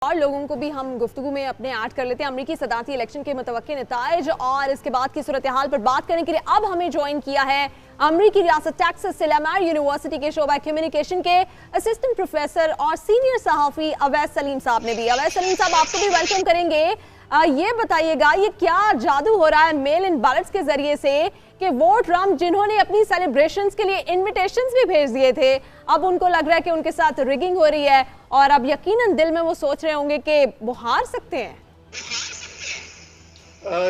और लोगों को भी हम गुफ्तगू में अपने ऐड कर लेते हैं अमेरिकी सदारती इलेक्शन के मुतवक्किल नताइज और इसके बाद की सूरत हाल पर बात करने के लिए अब हमें ज्वाइन किया है अमेरिकी रियासत टेक्सास से लैमार यूनिवर्सिटी के शोबा कम्युनिकेशन के असिस्टेंट प्रोफेसर और सीनियर सहाफ़ी अवैस सलीम साहब ने भी। अवैस सलीम साहब, आपको भी वेलकम करेंगे। ये बताइएगा, ये क्या जादू हो रहा है मेल इन बैलेट्स के जरिए से कि वोट ट्रम्प जिन्होंने अपनी सेलिब्रेशंस के लिए इनविटेशंस भी भेज दिए थे, अब उनको लग रहा है कि उनके साथ रिगिंग हो रही है और अब यकीनन दिल में वो सोच रहे होंगे कि वो हार सकते हैं।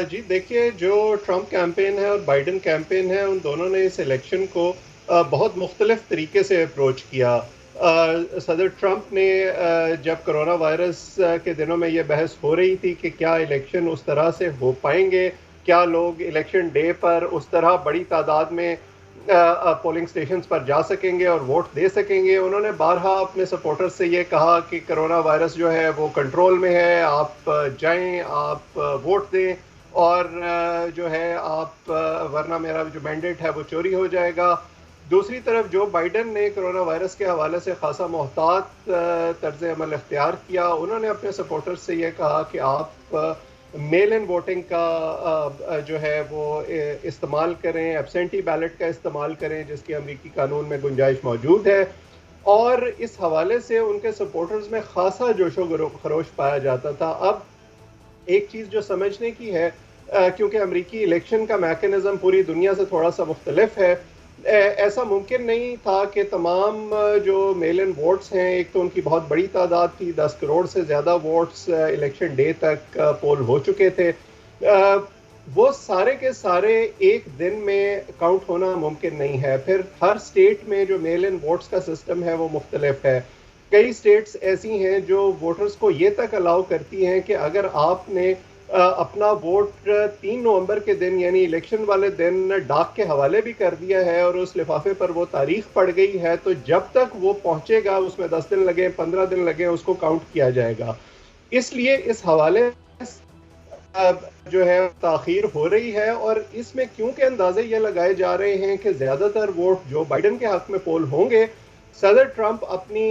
जी देखिए, जो ट्रम्प कैंपेन है और बाइडेन कैंपेन है, उन दोनों ने इस इलेक्शन को बहुत मुख्तलिफ तरीके से अप्रोच किया। सदर ट्रम्प ने जब कोरोना वायरस के दिनों में ये बहस हो रही थी कि क्या इलेक्शन उस तरह से हो पाएंगे, क्या लोग इलेक्शन डे पर उस तरह बड़ी तादाद में पोलिंग स्टेशंस पर जा सकेंगे और वोट दे सकेंगे, उन्होंने बारहा अपने सपोर्टर्स से ये कहा कि कोरोना वायरस जो है वो कंट्रोल में है, आप जाएं, आप वोट दें और जो है आप वरना मेरा जो मैंडेट है वो चोरी हो जाएगा। दूसरी तरफ जो बाइडेन ने कोरोना वायरस के हवाले से खासा मोहतात तर्ज अमल इख्तियार किया, उन्होंने अपने सपोर्टर्स से ये कहा कि आप मेल इन वोटिंग का जो है वो इस्तेमाल करें, एब्सेंटी बैलेट का इस्तेमाल करें, जिसकी अमेरिकी कानून में गुंजाइश मौजूद है। और इस हवाले से उनके सपोर्टर्स में खासा जोशो खरोश पाया जाता था। अब एक चीज़ जो समझने की है, क्योंकि अमेरिकी इलेक्शन का मैकेनिज़्म पूरी दुनिया से थोड़ा सा मुख्तलिफ है, ऐसा मुमकिन नहीं था कि तमाम जो मेल इन वोट्स हैं, एक तो उनकी बहुत बड़ी तादाद थी, 10 करोड़ से ज़्यादा वोट्स इलेक्शन डे तक पोल हो चुके थे, वो सारे के सारे एक दिन में काउंट होना मुमकिन नहीं है। फिर हर स्टेट में जो मेल इन वोट्स का सिस्टम है वो मुख्तलिफ है। कई स्टेट्स ऐसी हैं जो वोटर्स को ये तक अलाउ करती हैं कि अगर आपने अपना वोट 3 नवंबर के दिन यानी इलेक्शन वाले दिन डाक के हवाले भी कर दिया है और उस लिफाफे पर वो तारीख पड़ गई है, तो जब तक वो पहुंचेगा उसमें 10 दिन लगे, 15 दिन लगे, उसको काउंट किया जाएगा। इसलिए इस हवाले जो है ताखीर हो रही है और इसमें क्योंकि अंदाजे ये लगाए जा रहे हैं कि ज़्यादातर वोट जो बाइडेन के हक में पोल होंगे, सदर ट्रंप अपनी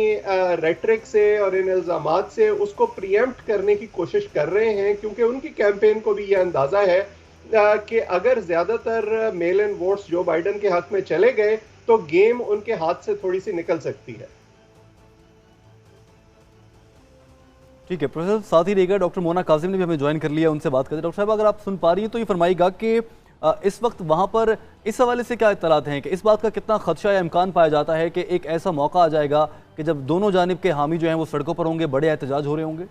रेटरिक से और इन इल्ज़ामात से उसको प्रीएम्प्ट करने की कोशिश कर रहे हैं, क्योंकि उनकी कैंपेन को भी ये अंदाज़ा है कि अगर ज़्यादातर मेल इन वोट्स जो बाइडेन के हक में चले गए तो गेम उनके हाथ से थोड़ी सी निकल सकती है। ठीक है प्रोफेसर, साथ ही रहेगा डॉक्टर मोना काजिम ने भी हमें ज्वाइन कर लिया, उनसे बात करते हैं। डॉक्टर साहब, अगर आप सुन पा रही हैं तो ये फरमाइएगा कि इस वक्त वहाँ पर इस हवाले से क्या इत्तलात हैं कि इस बात का कितना खदशा या इम्कान पाया जाता है कि एक ऐसा मौका आ जाएगा कि जब दोनों जानिब के हामी जो हैं वो सड़कों पर होंगे, बड़े एहतजाज हो रहे होंगे?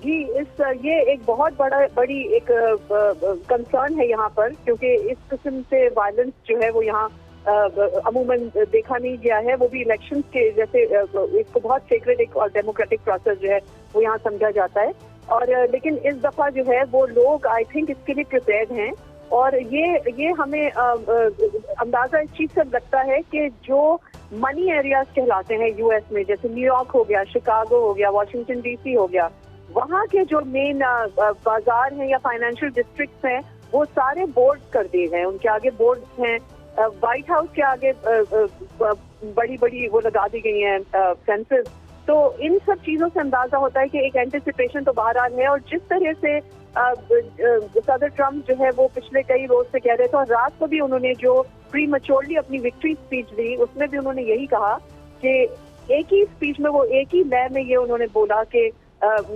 जी, ये एक बहुत बड़ी एक कंसर्न है यहाँ पर, क्योंकि इस किस्म से वायलेंस जो है वो यहाँ अमूमन देखा नहीं गया है। वो भी इलेक्शंस के जैसे इसको बहुत सेक्रेट एक और डेमोक्रेटिक प्रोसेस जो है वो यहाँ समझा जाता है। और लेकिन इस दफा जो है वो लोग आई थिंक इसके लिए प्रिपेयर्ड हैं और ये हमें अंदाजा इस चीज से लगता है कि जो मनी एरियाज कहलाते हैं यूएस में, जैसे न्यूयॉर्क हो गया, शिकागो हो गया, वॉशिंगटन डीसी हो गया, वहाँ के जो मेन बाजार हैं या फाइनेंशियल डिस्ट्रिक्ट्स हैं वो सारे बोर्ड कर दिए गए, उनके आगे बोर्ड हैं। व्हाइट हाउस के आगे बड़ी बड़ी वो लगा दी गई हैं फेंसेस। तो इन सब चीजों से अंदाजा होता है कि एक एंटिसिपेशन तो बहरहाल है। और जिस तरह से सदर ट्रम्प जो है वो पिछले कई रोज से कह रहे थे और रात को भी उन्होंने जो प्री मैच्योरली अपनी विक्ट्री स्पीच दी उसमें भी उन्होंने यही कहा कि एक ही स्पीच में वो एक ही लय में ये उन्होंने बोला कि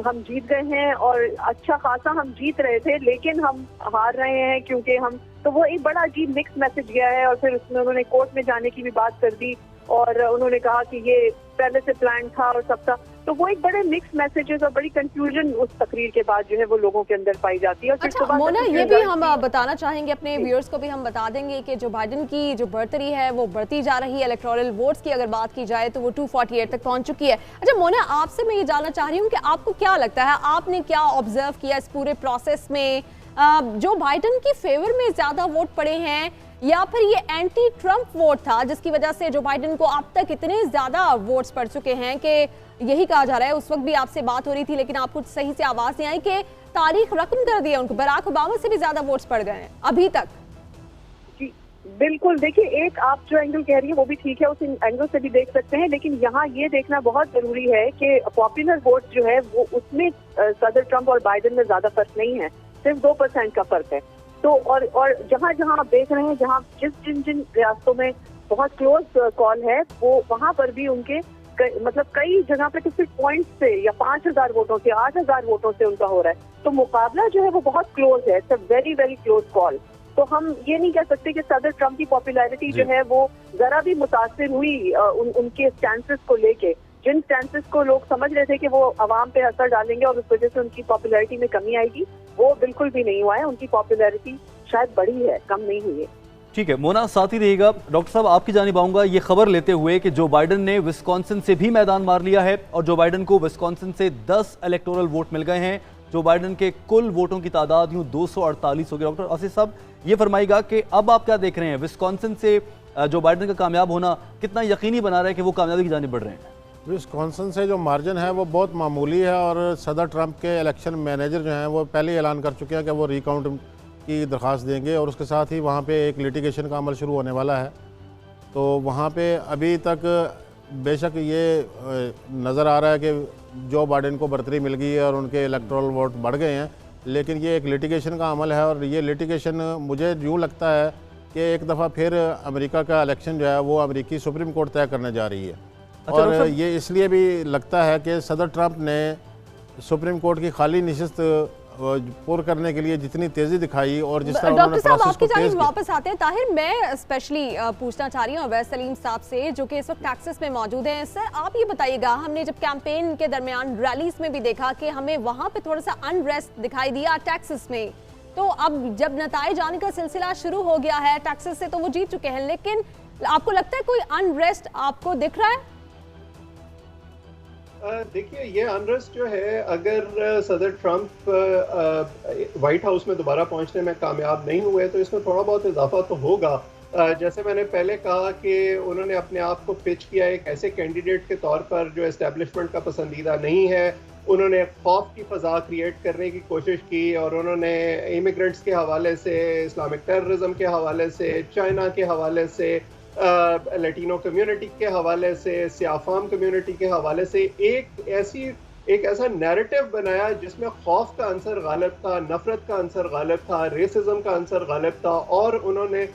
हम जीत गए हैं और अच्छा खासा हम जीत रहे थे, लेकिन हम हार रहे हैं क्योंकि हम, तो वो एक बड़ा अजीब मिक्स मैसेज गया है। और फिर उसमें उन्होंने कोर्ट में जाने की भी बात कर दी और उन्होंने कहा कि ये पहले से प्लान था और सब था। तो वो एक बड़े मिक्स मैसेजेस और बड़ी कंफ्यूजन उस तकरीर के बाद जो है वो लोगों के अंदर पाई जाती है। और अच्छा मोना, ये भी हम बताना चाहेंगे, अपने व्यूअर्स को भी हम बता देंगे कि जो बाइडेन की जो बढ़तरी है वो बढ़ती जा रही है। इलेक्टोरल वोट्स की अगर बात की जाए तो वो 248 तक पहुंच चुकी है। अच्छा मोना, आपसे मैं ये जानना चाह रही हूँ कि आपको क्या लगता है, आपने क्या ऑब्जर्व किया इस पूरे प्रोसेस में, जो बाइडेन की फेवर में ज्यादा वोट पड़े हैं या फिर ये एंटी ट्रम्प वोट था जिसकी वजह से जो बाइडेन को अब तक इतने ज्यादा वोट्स पड़ चुके हैं कि यही कहा जा रहा है, उस वक्त भी आपसे बात हो रही थी लेकिन आपको सही से आवाज नहीं आई कि तारीख रकम कर दिया, उनको बराक ओबामा से भी ज्यादा वोट्स पड़ गए हैं अभी तक। बिल्कुल, देखिए एक आप जो एंगल कह रही है वो भी ठीक है, उस एंगल से भी देख सकते हैं, लेकिन यहाँ ये देखना बहुत जरूरी है कि पॉपुलर वोट जो है वो उसमें सदर ट्रंप और बाइडेन में ज्यादा फर्क नहीं है, सिर्फ 2% का फर्क है। तो और जहाँ जहाँ आप देख रहे हैं, जहाँ जिन रियासतों में बहुत क्लोज कॉल है, वो वहाँ पर भी उनके मतलब कई जगह पे तो सिर्फ पॉइंट से या 5,000 वोटों से, 8,000 वोटों से उनका हो रहा है। तो मुकाबला जो है वो बहुत क्लोज है, it's a very very close call. तो हम ये नहीं कह सकते कि सदर ट्रंप की पॉपुलैरिटी जो है वो जरा भी मुतासिर हुई उनके स्टैंसेस को लेके। जिन स्टैंसेस को लोग समझ रहे थे कि वो अवाम पे असर डालेंगे और उस वजह से उनकी पॉपुलैरिटी में कमी आएगी, वो बिल्कुल भी नहीं हुआ है। उनकी पॉपुलैरिटी शायद बढ़ी है, कम नहीं हुई है। ठीक है मोना, साथ ही रहिएगा। डॉक्टर साहब आपकी जानिब आऊंगा ये खबर लेते हुए कि जो बाइडेन ने विस्कॉन्सिन से भी मैदान मार लिया है और जो बाइडेन को विस्कॉन्सिन से 10 इलेक्टोरल वोट मिल गए हैं, जो बाइडेन के कुल वोटों की तादाद यूं 248 हो गई। डॉक्टर आसिफ साहब ये फरमाइएगा कि अब आप क्या देख रहे हैं, विस्कॉन्सिन से जो बाइडेन का कामयाब होना कितना यकीनी बना रहा है कि वो कामयाबी की जानिब बढ़ रहे हैं? विस्कॉन्सिन से जो मार्जिन है वो बहुत मामूली है और सदर ट्रंप के इलेक्शन मैनेजर जो हैं वो पहले ही ऐलान कर चुके हैं कि वो रिकाउंट की दरख्वास्त देंगे और उसके साथ ही वहाँ पे एक लिटिगेशन का अमल शुरू होने वाला है। तो वहाँ पे अभी तक बेशक ये नज़र आ रहा है कि जो बाइडेन को बढ़तरी मिल गई है और उनके इलेक्टोरल वोट बढ़ गए हैं, लेकिन ये एक लिटिगेशन का अमल है और ये लिटिगेशन मुझे यूँ लगता है कि एक दफ़ा फिर अमेरिका का इलेक्शन जो है वो अमेरिकी सुप्रीम कोर्ट तय करने जा रही है। और ये इसलिए भी लगता है कि सदर ट्रंप ने सुप्रीम कोर्ट की खाली नशिस्त पूर्ण करने के लिए जितनी तेजी दिखाई और जिस तरह उन्होंने प्रोसेस को तेज किया। वापस आते हैं ताहिर, मैं स्पेशली पूछना चाह रही हूँ अवैध सलीम साहब से जो कि इस वक्त टेक्सास में मौजूद हैं। सर आप ये बताइएगा, हमने जब कैंपेन के दरमियान रैलीज में भी देखा कि हमें वहां पे थोड़ा सा अनरेस्ट दिखाई दिया टेक्सास में, तो अब जब नताइज आने का सिलसिला शुरू हो गया है टेक्सास से तो वो जीत चुके हैं, लेकिन आपको लगता है कोई अनरेस्ट आपको दिख रहा है? देखिए ये अनरेस्ट जो है, अगर सदर ट्रंप व्हाइट हाउस में दोबारा पहुंचने में कामयाब नहीं हुए तो इसमें थोड़ा बहुत इजाफा तो होगा। जैसे मैंने पहले कहा कि उन्होंने अपने आप को पिच किया एक ऐसे कैंडिडेट के तौर पर जो एस्टेब्लिशमेंट का पसंदीदा नहीं है। उन्होंने खौफ की फ़ज़ा क्रिएट करने की कोशिश की और उन्होंने इमिग्रेंट्स के हवाले से, इस्लामिक टेररिज्म के हवाले से, चाइना के हवाले से, लैटिनो कम्युनिटी के हवाले से, सियाफाम कम्युनिटी के हवाले से एक ऐसा नैरेटिव बनाया जिसमें खौफ का अंसर गालिब था, नफरत का अंसर गालिब था, रेसिज्म का अंसर गालिब था और उन्होंने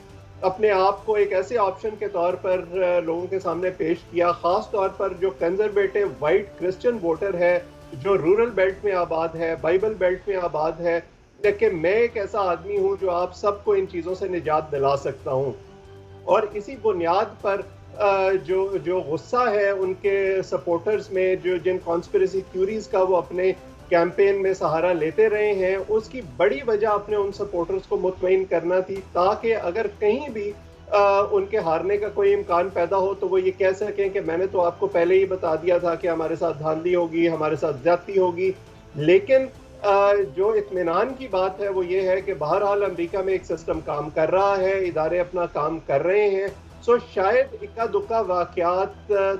अपने आप को एक ऐसे ऑप्शन के तौर पर लोगों के सामने पेश किया, ख़ास तौर पर जो कंजर्वेटिव वाइट क्रिश्चियन वोटर है, जो रूरल बेल्ट में आबाद है, बाइबल बेल्ट में आबाद है, कि मैं एक ऐसा आदमी हूँ जो आप सबको इन चीज़ों से निजात दिला सकता हूँ। और इसी बुनियाद पर जो गुस्सा है उनके सपोर्टर्स में, जो जिन कॉन्स्पिरेसी थ्योरीज का वो अपने कैंपेन में सहारा लेते रहे हैं, उसकी बड़ी वजह अपने उन सपोर्टर्स को मुतमईन करना थी ताकि अगर कहीं भी उनके हारने का कोई इम्कान पैदा हो तो वो ये कह सकें कि मैंने तो आपको पहले ही बता दिया था कि हमारे साथ धांधली होगी, हमारे साथ ज्यादती होगी। लेकिन जो इत्मीनान की बात है वो ये है कि बहरहाल अमेरिका में एक सिस्टम काम कर रहा है, इदारे अपना काम कर रहे हैं। सो शायद इक्का दुक्का वाक़यात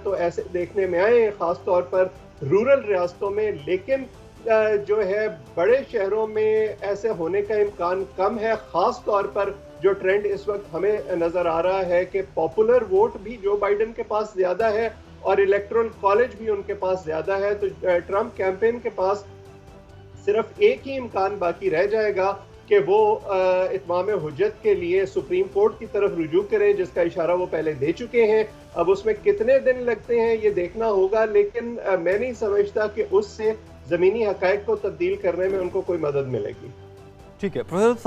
तो ऐसे देखने में आए हैं, ख़ास तौर पर रूरल रियासतों में, लेकिन जो है बड़े शहरों में ऐसे होने का इम्कान कम है। ख़ास तौर पर जो ट्रेंड इस वक्त हमें नज़र आ रहा है कि पॉपुलर वोट भी जो बाइडेन के पास ज़्यादा है और इलेक्टोरल कॉलेज भी उनके पास ज़्यादा है, तो ट्रंप कैंपेन के पास सिर्फ एक ही इम्कान बाकी रह जाएगा कि वो इत्माम हुज्जत के लिए सुप्रीम कोर्ट की तरफ रुजू करें, जिसका इशारा वो पहले दे चुके हैं। अब उसमें कितने दिन लगते हैं ये देखना होगा, लेकिन मैं नहीं समझता कि उससे ज़मीनी हक़ाइक़ को तब्दील करने में उनको कोई मदद मिलेगी। ठीक है प्रोफेसर।